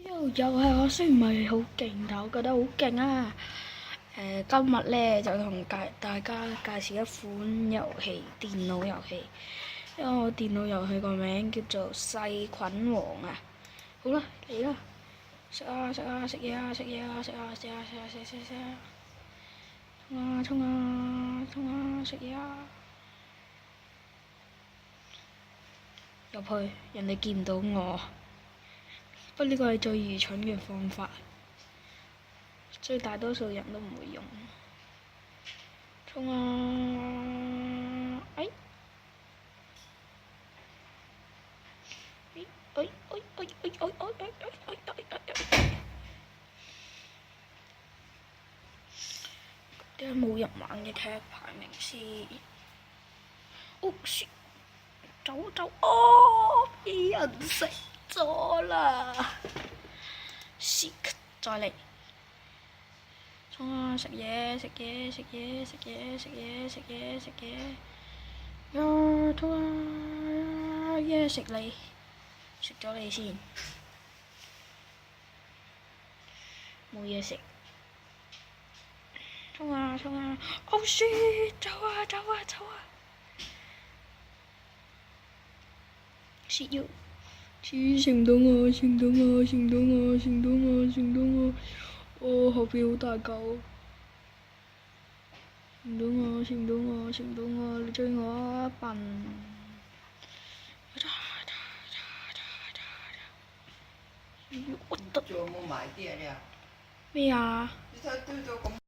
又係我，雖然唔係好勁，但我覺得好勁啊！今日咧就同大家介紹一款遊戲，電腦遊戲。因為我電腦遊戲個名叫做細菌王啊！好啦，嚟啦！食啊食啊食嘢啊食嘢啊食啊食啊食啊食啊食啊食啊！衝啊衝啊衝啊食嘢啊！入去，人哋見唔到我。不過呢個係最愚蠢嘅方法，所以大多數人都唔會用。衝啊！哎！哎哎哎哎哎哎哎哎哎哎！點解冇入猛嘅踢排名先？哦，走走哦！俾人食咗啦！Sick，再嚟！衝啊！食嘢食嘢食嘢食嘢食嘢食嘢食嘢！呀！衝啊！耶！食你！食咗你先，冇嘢食。衝啊衝啊！哦shit！走啊走啊走啊！shit you！黐食唔到我，食唔到我，食唔到我，食唔到我，食唔到我！哦，後邊好大嚿。食唔到我，食唔到我，食唔到我！你追我啊，笨！仲有冇埋啲啊？咩啊？你睇堆咗咁。